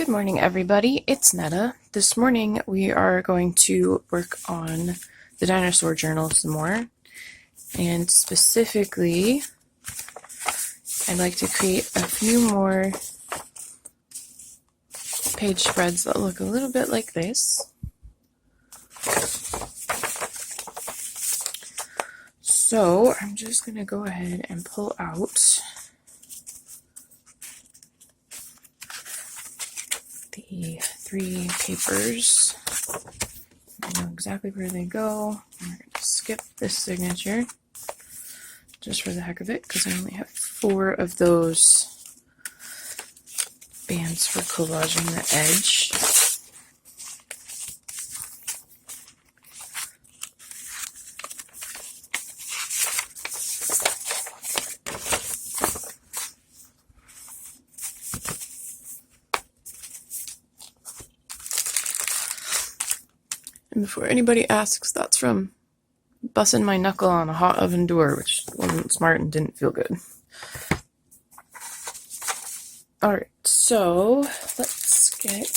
morning, everybody. It's Netta. This morning we are going to work on the Dinosaur journal some more. And specifically, I'd like to create a few more page spreads that look a little bit like this. So I'm just going to go ahead and pull out the 3 papers. I know exactly where they go. We're going to skip this signature just for the heck of it because I only have 4 of those bands for collaging the edge. And before anybody asks, that's from bussing my knuckle on a hot oven door, which wasn't smart and didn't feel good. Alright, so let's get...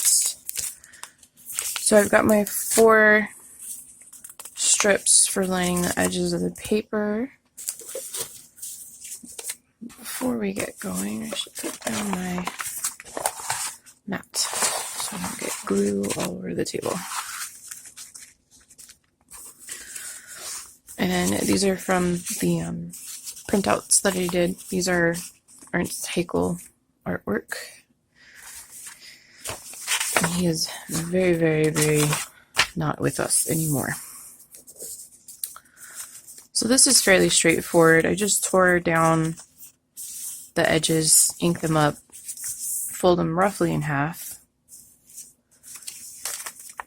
So I've got my 4 strips for lining the edges of the paper. Before we get going, I should put down my mat so I don't get glue all over the table. And these are from the printouts that I did. These are Ernst Haeckel artwork. And he is very, very, very not with us anymore. So this is fairly straightforward. I just tore down the edges, inked them up, fold them roughly in half.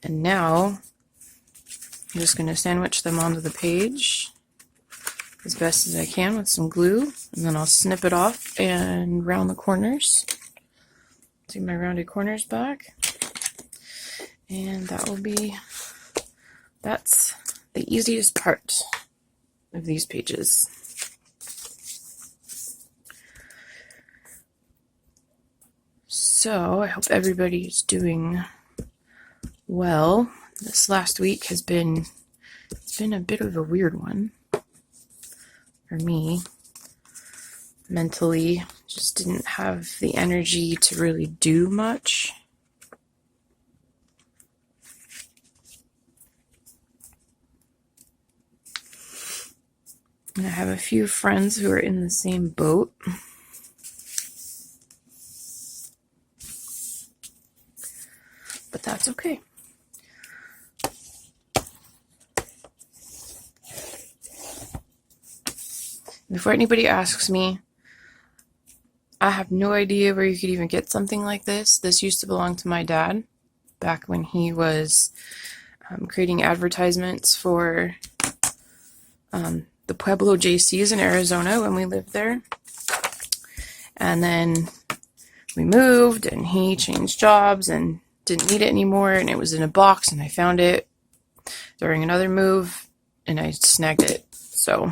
And now I'm just going to sandwich them onto the page as best as I can with some glue, and then I'll snip it off and round the corners. See my rounded corners back, and that will be, that's the easiest part of these pages. So I hope everybody is doing well. This last week has been, it's been a bit of a weird one for me. Mentally, just didn't have the energy to really do much. And I have a few friends who are in the same boat. But that's okay. Before anybody asks me, I have no idea where you could even get something like this. This used to belong to my dad back when he was creating advertisements for the Pueblo JCs in Arizona when we lived there. And then we moved and he changed jobs and didn't need it anymore, and it was in a box, and I found it during another move and I snagged it. So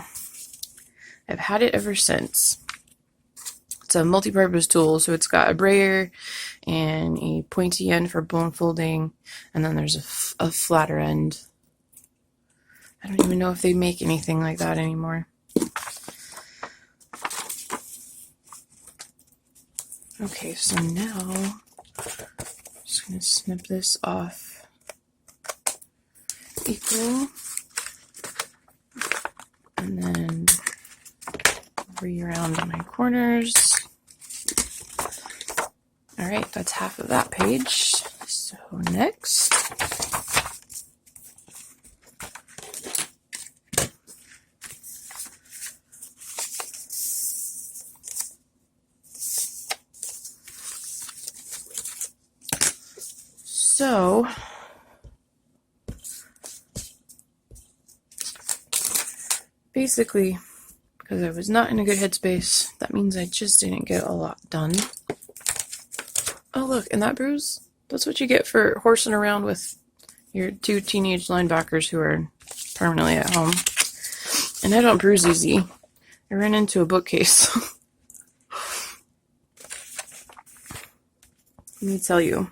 I've had it ever since. It's a multi-purpose tool, so it's got a brayer and a pointy end for bone folding, and then there's a flatter end. I don't even know if they make anything like that anymore. Okay, so now I'm just going to snip this off equal, and then re-round my corners. Alright, that's half of that page. So next, so basically, because I was not in a good headspace, that means I just didn't get a lot done. Oh look, and that bruise? That's what you get for horsing around with your 2 teenage linebackers who are permanently at home. And I don't bruise easy. I ran into a bookcase. let me tell you,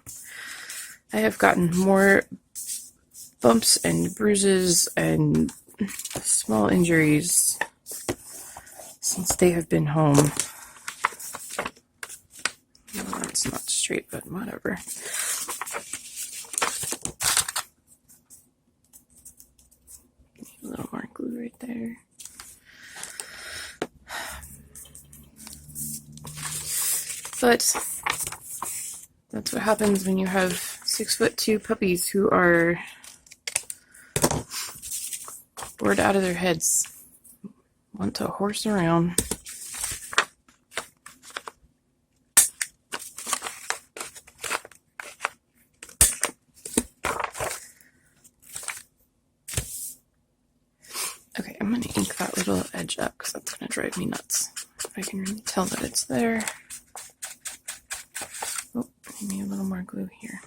I have gotten more bumps and bruises and small injuries since they have been home. No, that's not straight, but whatever. A little more glue right there. But that's what happens when you have 6'2" puppies who are bored out of their heads, want to horse around. Okay, I'm going to ink that little edge up because that's going to drive me nuts. If I can really tell that it's there. Oh, I need a little more glue here.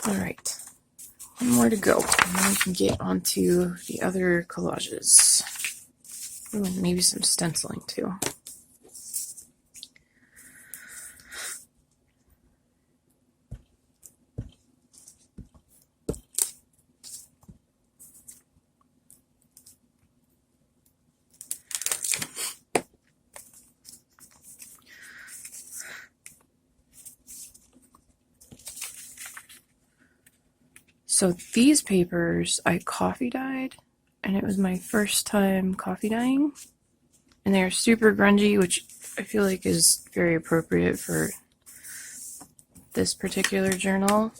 Alright, one more to go, and then we can get onto the other collages. Ooh, and maybe some stenciling too. So these papers I coffee dyed, and it was my first time coffee dyeing, and they are super grungy, which I feel like is very appropriate for this particular journal.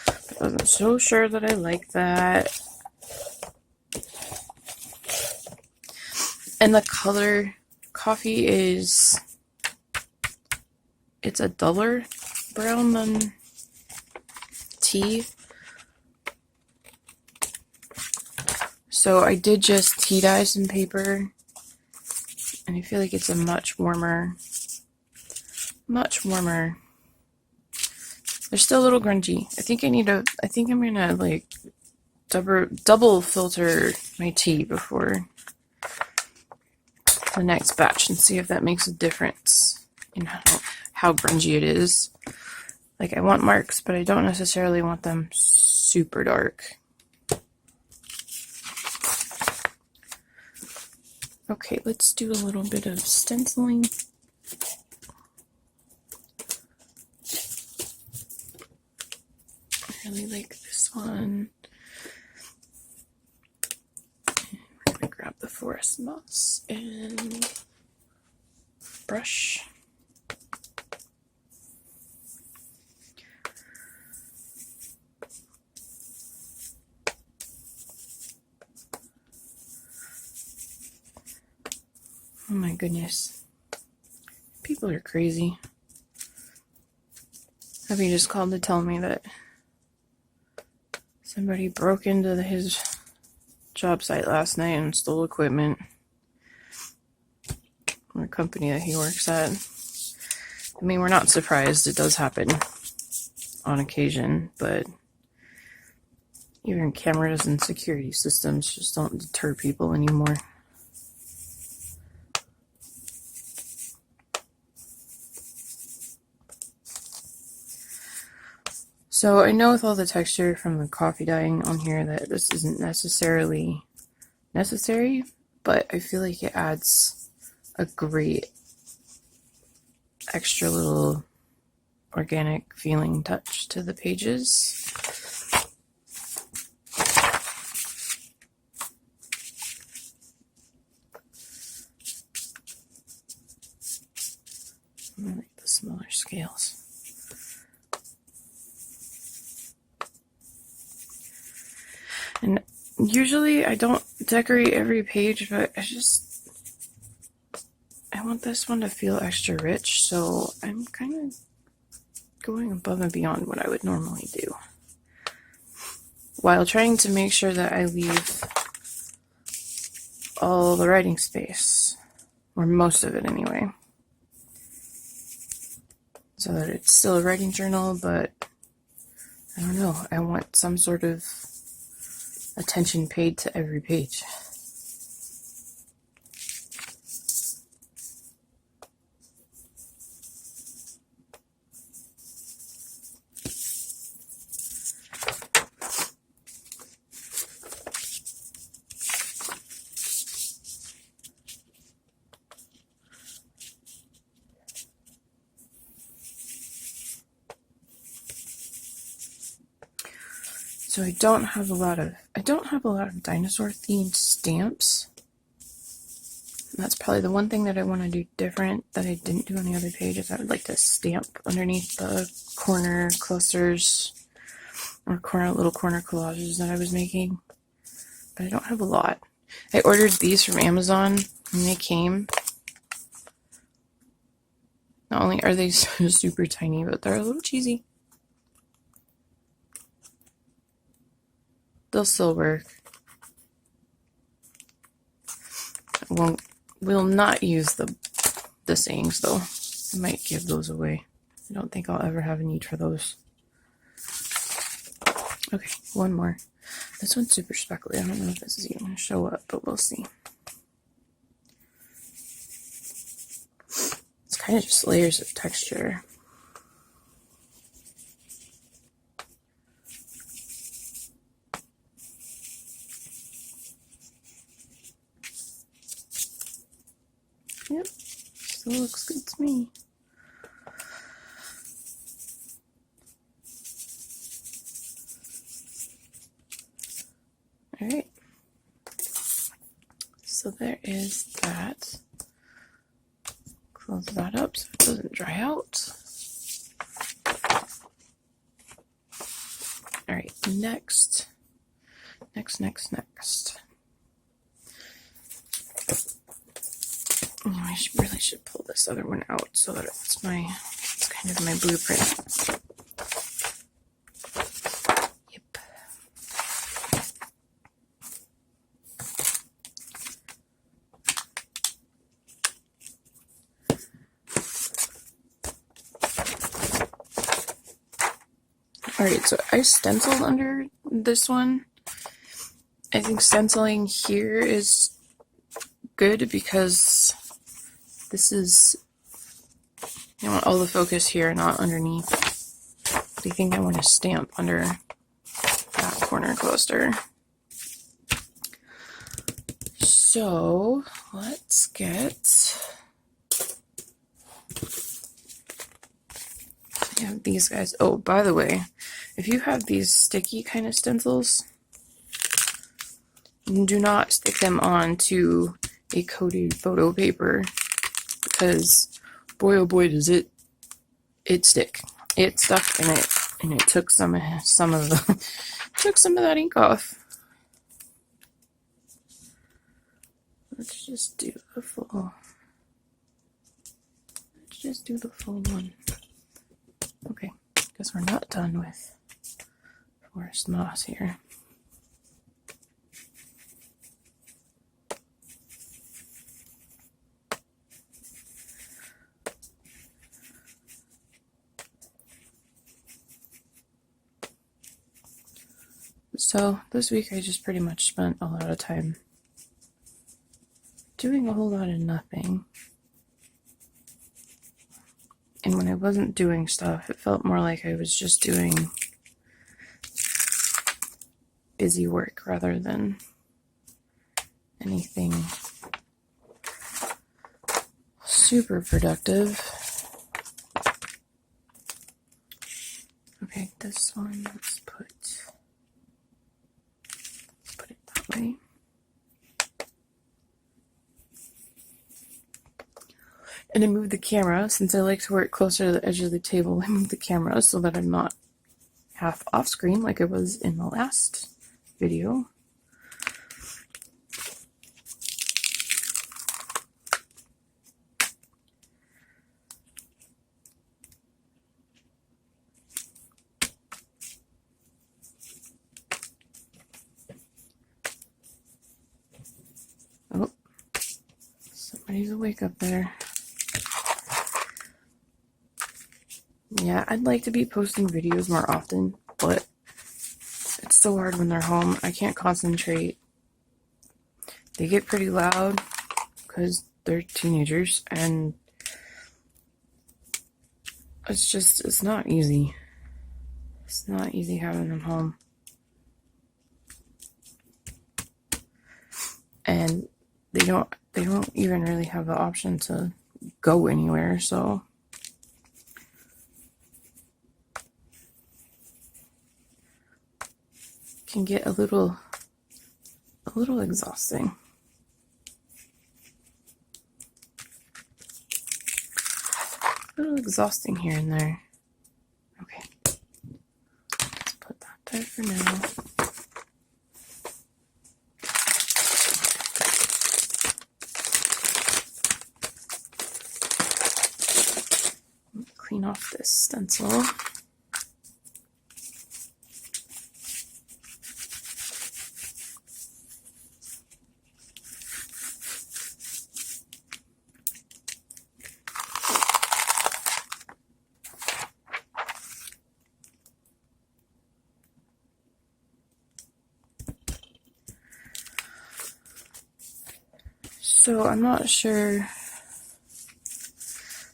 But I wasn't so sure that I liked that. And the color coffee it's a duller brown than tea. So I did just tea dye some paper, and I feel like it's a much warmer. They're still a little grungy. I think I'm gonna like double filter my tea before the next batch and see if that makes a difference in how grungy it is. Like, I want marks, but I don't necessarily want them super dark. Okay, let's do a little bit of stenciling. I really like this one. I'm gonna grab the forest moss and brush. Oh my goodness. People are crazy. Hubby just called to tell me that somebody broke into his job site last night and stole equipment. The company that he works at. I mean, we're not surprised. It does happen on occasion, but even cameras and security systems just don't deter people anymore. So I know with all the texture from the coffee dyeing on here that this isn't necessarily necessary, but I feel like it adds a great extra little organic feeling touch to the pages. I like the smaller scales. And usually I don't decorate every page, but I want this one to feel extra rich, so I'm kind of going above and beyond what I would normally do, while trying to make sure that I leave all the writing space, or most of it anyway, so that it's still a writing journal, but I don't know, I want some sort of attention paid to every page. So I don't have a lot of dinosaur themed stamps. And that's probably the one thing that I want to do different that I didn't do on the other pages. I would like to stamp underneath the corner clusters or little corner collages that I was making. But I don't have a lot. I ordered these from Amazon and they came. Not only are they super tiny, but they're a little cheesy. They'll still work. We'll not use the sayings though. I might give those away. I don't think I'll ever have a need for those. Okay, one more. This one's super speckly. I don't know if this is even going to show up, but we'll see. It's kind of just layers of texture. Yep, still looks good to me. Alright, so there is that. Close that up so it doesn't dry out. Alright, next. I really should pull this other one out so that it's kind of my blueprint. Yep. Alright, so I stenciled under this one. I think stenciling here is good because this is, I want all the focus here, not underneath. But I think I want to stamp under that corner cluster. So let's get, I have these guys. Oh, by the way, if you have these sticky kind of stencils, do not stick them on to a coated photo paper, because boy oh boy does it stick. It stuck and it took some of that ink off. Let's just do the full one. Okay, because we're not done with forest moss here. So this week I just pretty much spent a lot of time doing a whole lot of nothing. And when I wasn't doing stuff, it felt more like I was just doing busy work rather than anything super productive. Okay, this one, let's put it that way. And I moved the camera, since I like to work closer to the edge of the table, I moved the camera so that I'm not half off screen like I was in the last video. Oh, somebody's awake up there. Yeah, I'd like to be posting videos more often, but it's so hard when they're home. I can't concentrate. They get pretty loud because they're teenagers, and it's not easy. It's not easy having them home. And they don't even really have the option to go anywhere, so it can get a little exhausting. A little exhausting here and there. Okay. Let's put that there for now. Clean off this stencil. So I'm not sure.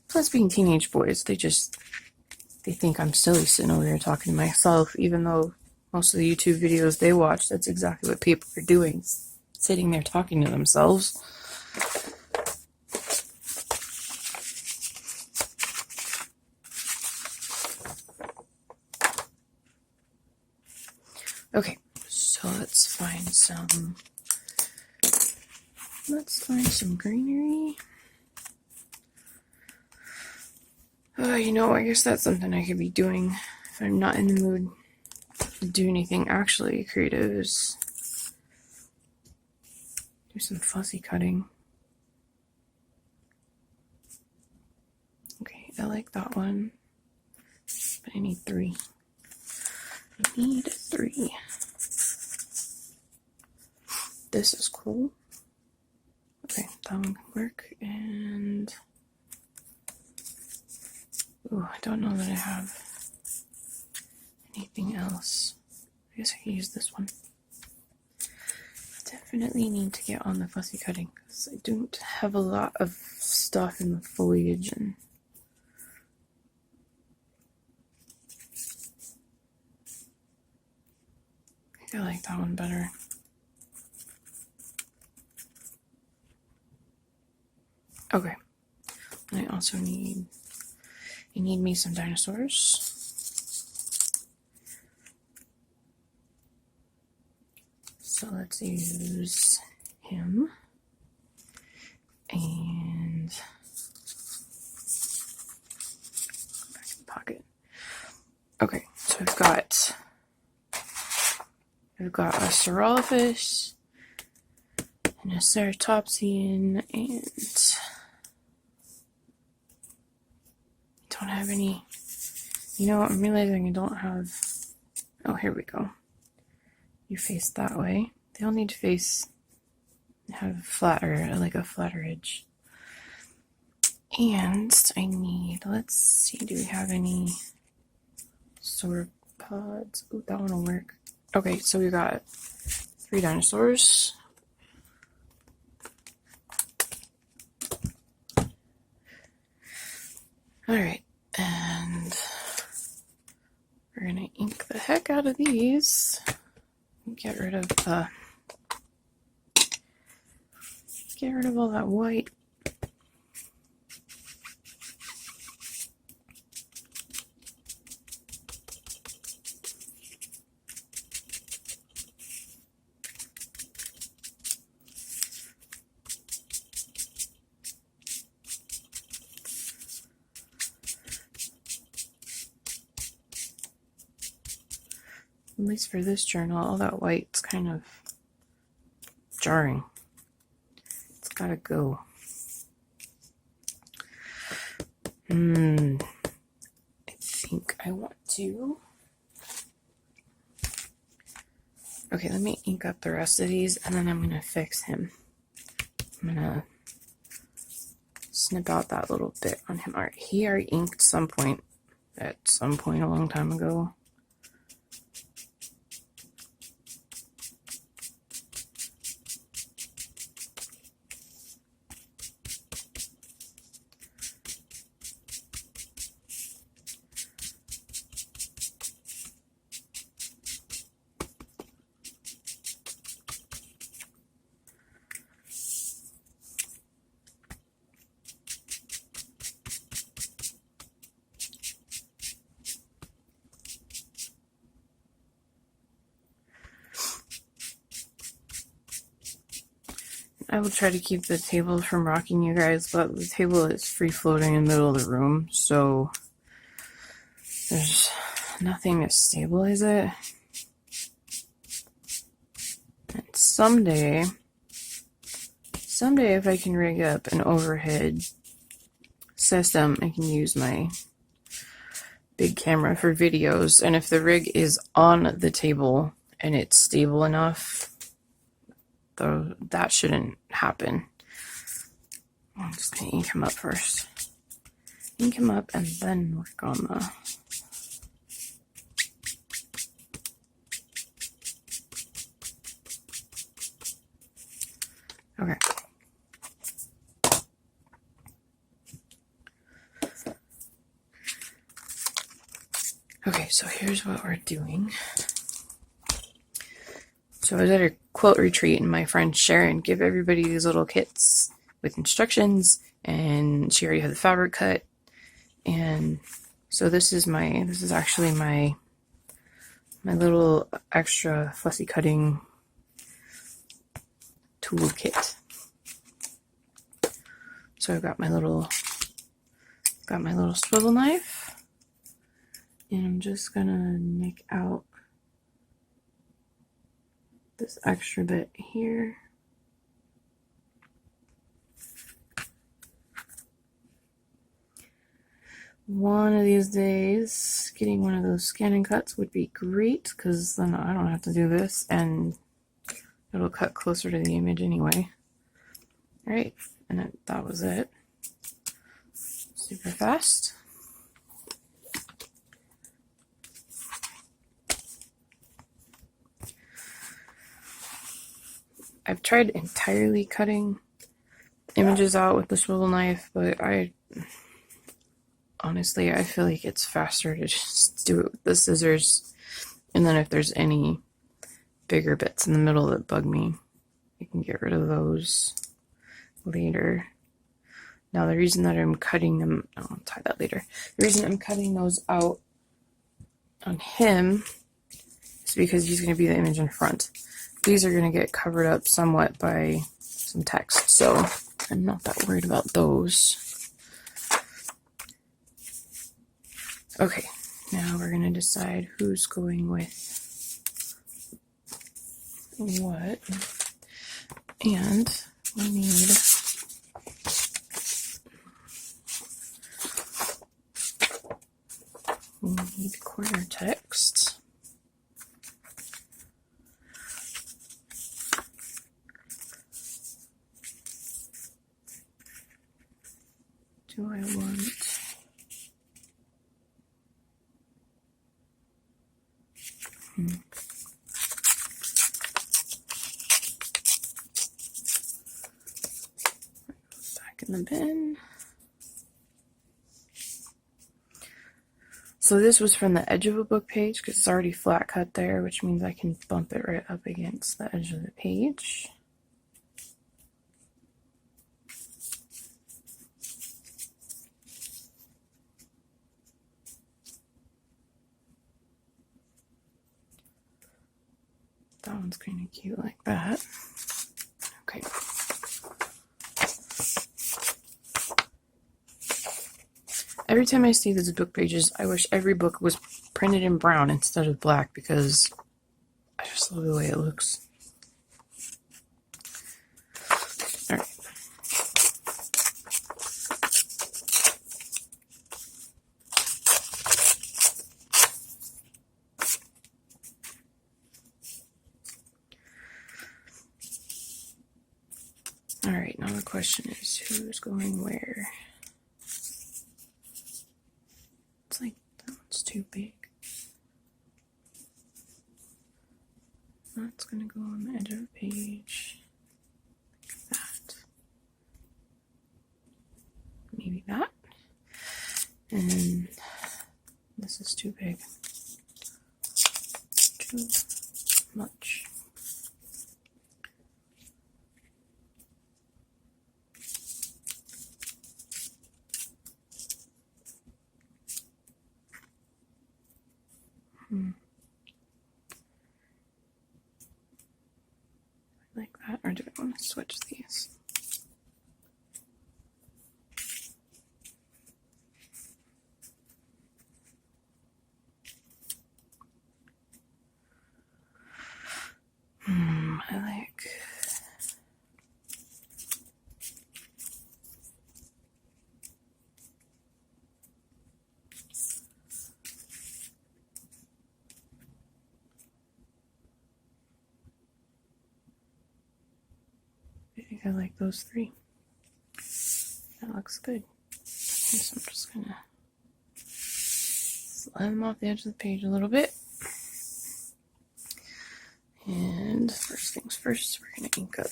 Plus, being teenage boys, they think I'm silly sitting over here talking to myself, even though most of the YouTube videos they watch, that's exactly what people are doing, sitting there talking to themselves. Okay, so let's find some greenery. I guess that's something I could be doing if I'm not in the mood to do anything actually creative, is do some fussy cutting. Okay, I like that one, but I need 3. I need 3. This is cool. Okay, that one can work, and I don't know that I have anything else. I guess I can use this one. Definitely need to get on the fussy cutting because I don't have a lot of stuff in the foliage, and I think I like that one better. Okay, I also need me some dinosaurs. So let's use him and back in the pocket. Okay, so I've got a Saurolophus and a Ceratopsian, and don't have any. I'm realizing I don't have. Oh, here we go. You face that way. They all need to have a flatter edge. And I need, let's see, do we have any sauropods? Ooh, that one will work. Okay, so we got 3 dinosaurs. Alright, and we're gonna ink the heck out of these. Get rid of all that white. At least for this journal, all that white's kind of jarring. It's gotta go. I think I want to. Okay, let me ink up the rest of these, and then I'm gonna fix him. I'm gonna snip out that little bit on him. Alright, he already inked at some point a long time ago. I will try to keep the table from rocking you guys, but the table is free floating in the middle of the room, so there's nothing to stabilize it. And someday if I can rig up an overhead system, I can use my big camera for videos, and if the rig is on the table and it's stable enough, though, that shouldn't happen. I'm just gonna ink him up first. Ink him up and then work on the... Okay. Okay, so here's what we're doing. So I was at a quilt retreat, and my friend Sharon gave everybody these little kits with instructions, and she already had the fabric cut. And so this is actually my little extra fussy cutting tool kit. So I've got my little swivel knife, and I'm just gonna nick out this extra bit here. One of these days, getting one of those scan and cuts would be great, because then I don't have to do this, and it'll cut closer to the image anyway. Alright, and that was it. Super fast. I've tried entirely cutting images out with the swivel knife, but honestly, I feel like it's faster to just do it with the scissors. And then if there's any bigger bits in the middle that bug me, you can get rid of those later. Now, the reason that I'm cutting them, I'll tie that later. The reason I'm cutting those out on him is because he's going to be the image in front. These are going to get covered up somewhat by some text, so I'm not that worried about those. Okay, now we're going to decide who's going with what. And we need corner text. Do I want... Back in the bin. So this was from the edge of a book page, because it's already flat cut there, which means I can bump it right up against the edge of the page. That one's kind of cute like that. Okay. Every time I see these book pages, I wish every book was printed in brown instead of black, because I just love the way it looks. Alright. Alright, now the question is, who's going where? It's like, that one's too big. That's gonna go on the edge of the page. Like that. Maybe that. And this is too big. Too much. Like that, or do I I'm gonna switch these. I like I like those three. That looks good. So I'm just gonna slide them off the edge of the page a little bit. And first things first, we're gonna ink up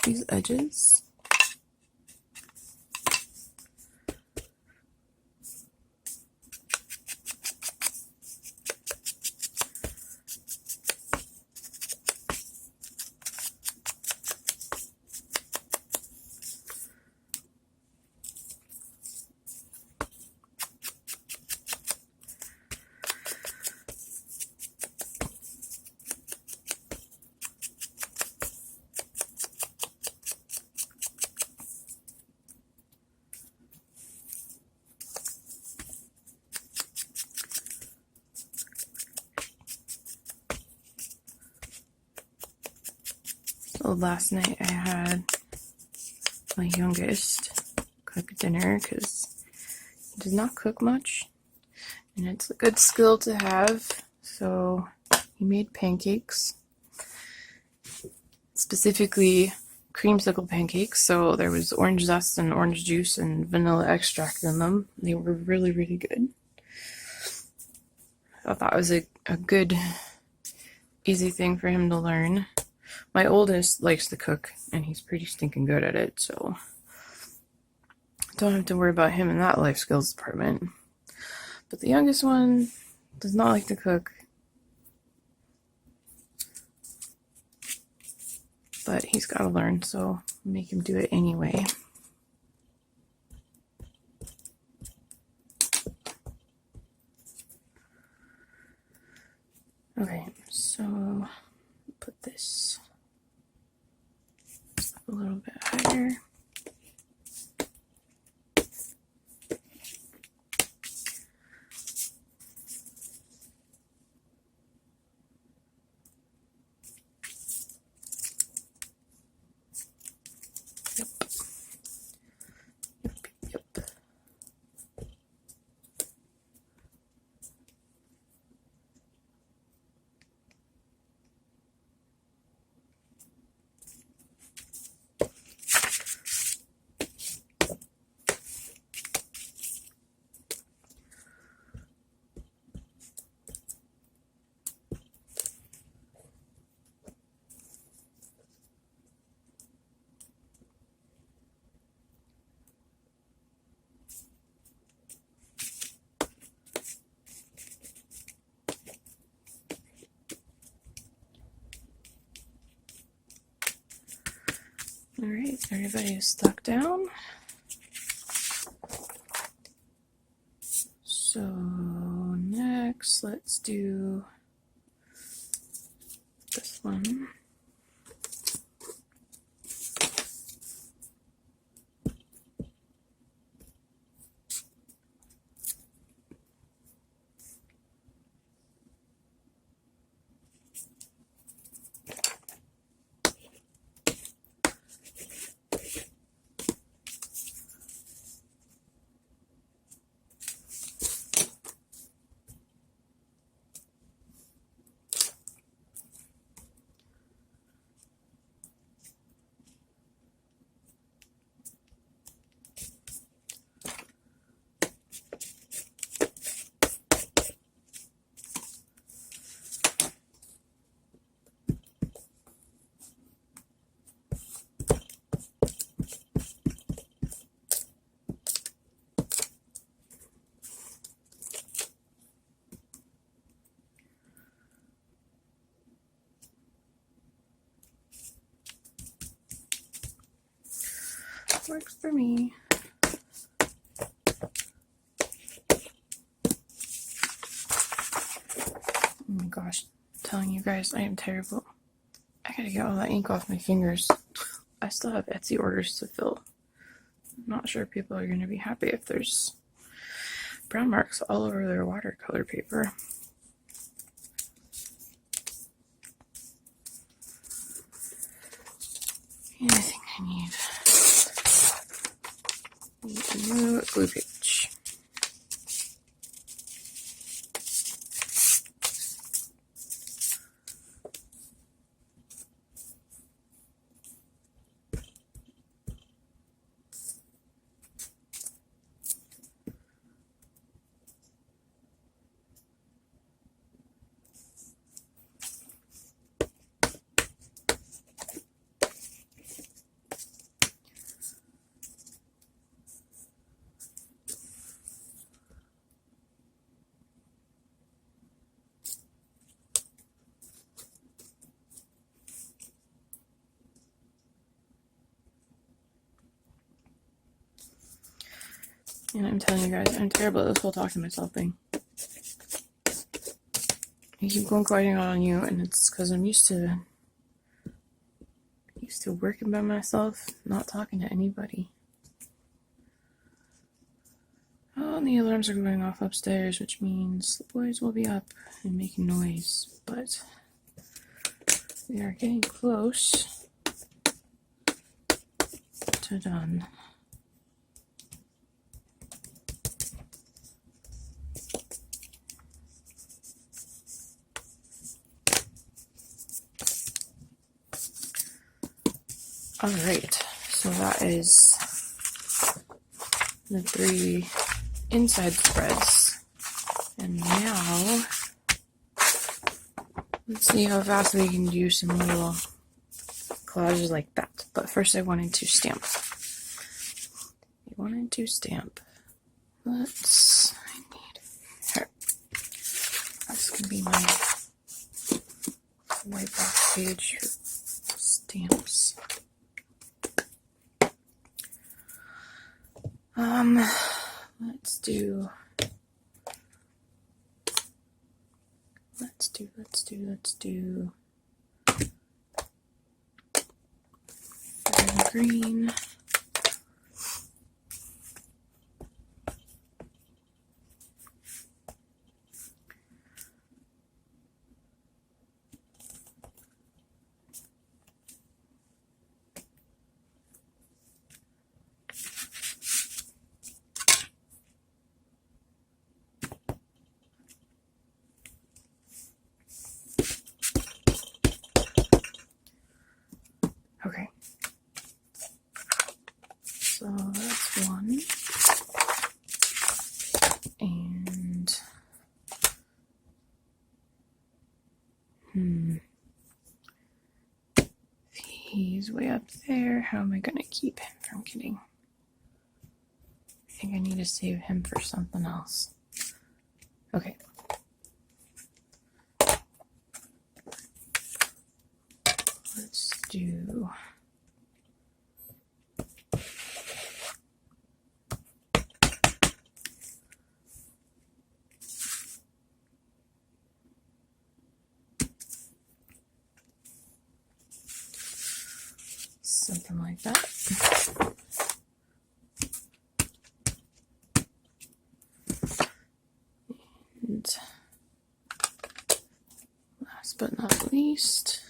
these edges. So last night I had my youngest cook dinner because he does not cook much, and it's a good skill to have. So he made pancakes, specifically creamsicle pancakes. So there was orange zest and orange juice and vanilla extract in them. They were really, really good. I thought that was a good, easy thing for him to learn. My oldest likes to cook, and he's pretty stinking good at it, so don't have to worry about him in that life skills department. But the youngest one does not like to cook, but he's got to learn, so make him do it anyway. Okay, so put this a little bit higher. Yep. All right, everybody is stuck down. So next, let's do this one. Works for me. Oh my gosh, telling you guys, I am terrible. I gotta get all that ink off my fingers. I still have Etsy orders to fill. I'm not sure people are gonna be happy if there's brown marks all over their watercolor paper. And I think I need a new glue page. And I'm telling you guys, I'm terrible at this whole talk to myself thing. I keep going quiet on you, and it's because I'm used to working by myself, not talking to anybody. Oh, and the alarms are going off upstairs, which means the boys will be up and making noise, but we are getting close to done. All right, so that is the 3 inside spreads. And now, let's see how fast we can do some little collages like that. But first I wanted to stamp. Let's, I need, here. That's gonna be my white box page for stamps. Let's do red and green. Okay, so that's one, and he's way up there. How am I gonna keep him from getting? I think I need to save him for something else. Okay. Let's do something like that. And last but not least,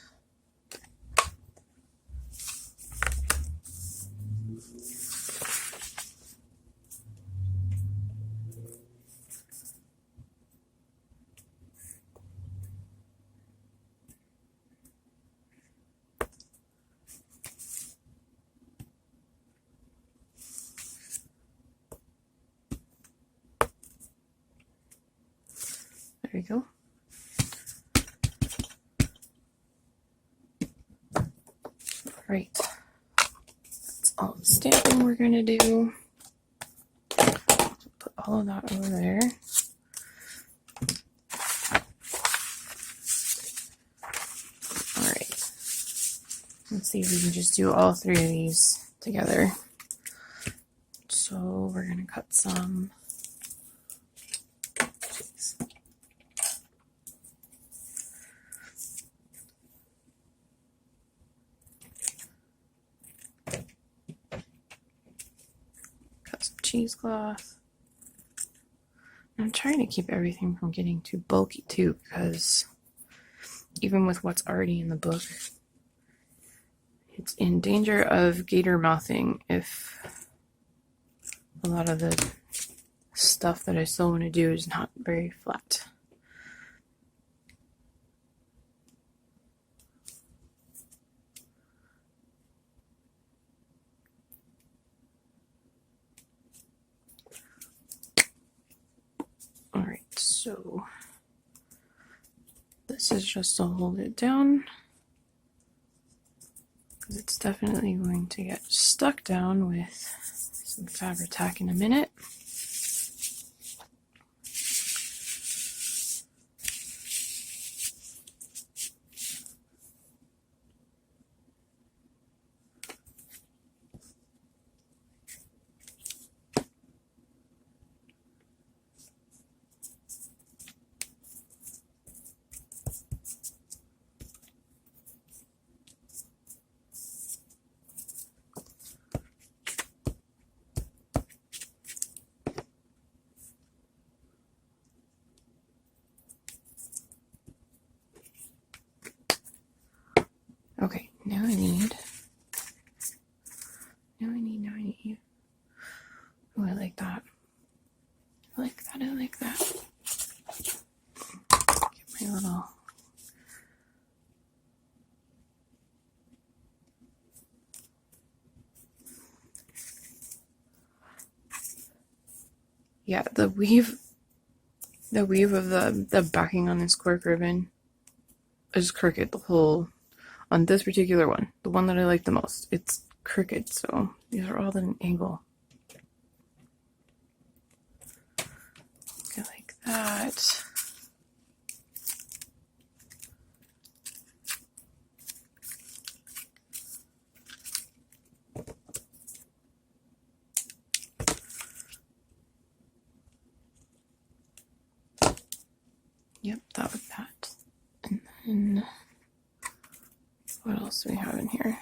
there we go. Right. That's all the stamping we're going to do. Put all of that over there. All right. Let's see if we can just do all 3 of these together. So we're going to cut some. cheesecloth. I'm trying to keep everything from getting too bulky too, because even with what's already in the book, it's in danger of gator mouthing if a lot of the stuff that I still want to do is not very flat. Alright, so this is just to hold it down, because it's definitely going to get stuck down with some Fabri-Tac in a minute. Okay, now I need. Oh, I like that. I like that. Get my little. Yeah, the weave of the backing on this cork ribbon is crooked. The whole, on this particular one, the one that I like the most, it's crooked, so these are all at an angle. Okay, like that. Yep, that was that. And then, what else do we have in here?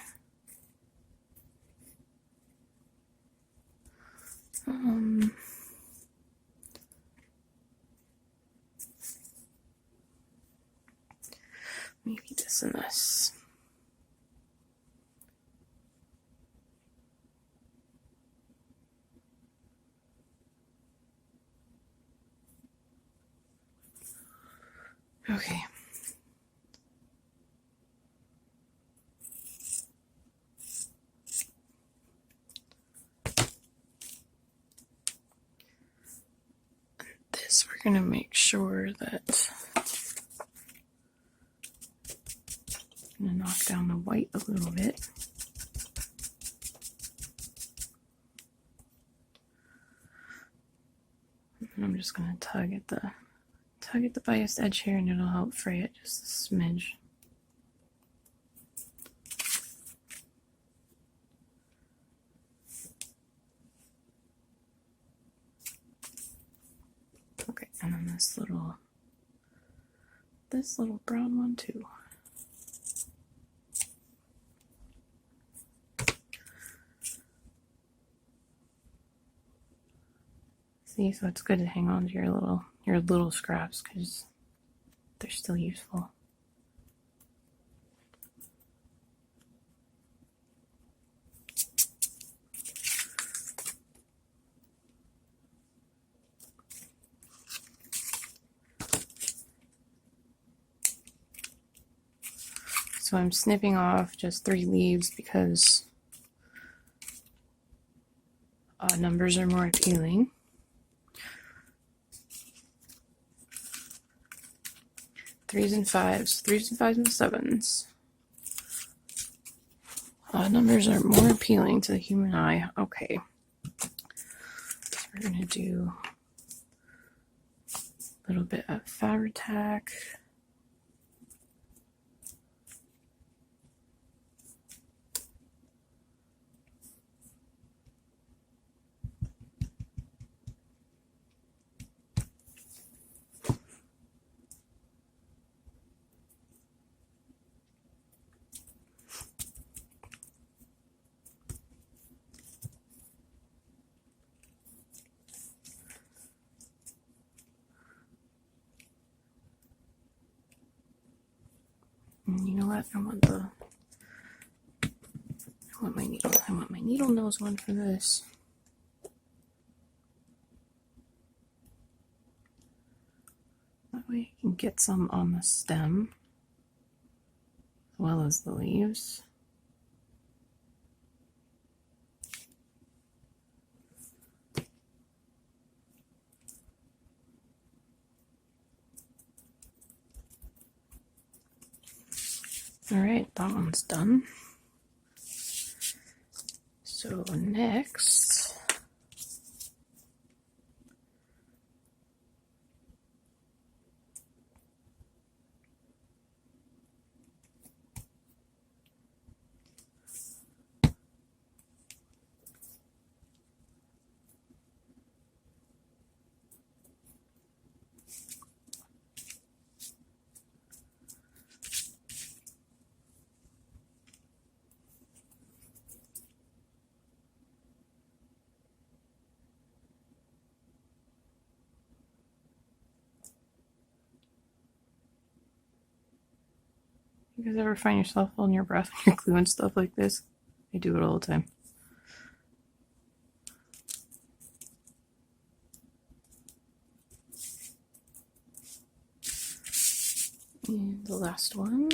Maybe this and this. Okay. This, we're going to make sure that I'm going to knock down the white a little bit. And I'm just going to tug at the biased edge here, and it'll help fray it just a smidge. Okay, and then this little brown one too. See, so it's good to hang on to your little scraps because they're still useful. So I'm snipping off just 3 leaves because numbers are more appealing. Threes and fives and sevens. Numbers are more appealing to the human eye. Okay. So we're going to do a little bit of Fabri-Tac. You know what? I want my needle. I want my needle nose one for this. That way I can get some on the stem as well as the leaves. All right, that one's done. So next, you guys ever find yourself holding your breath when you're gluing stuff like this? I do it all the time. And the last one.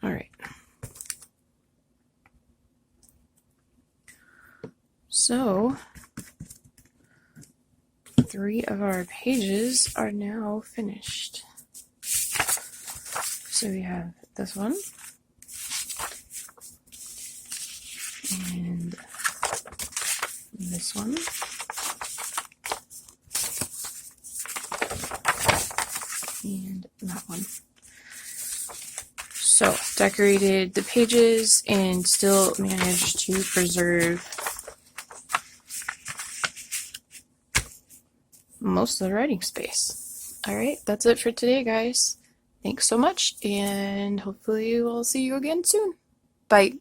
All right. So 3 of our pages are now finished. So we have this one and this one and that one. So decorated the pages and still managed to preserve most of the writing space. All right, that's it for today, guys. Thanks so much, and hopefully we'll see you again soon. Bye.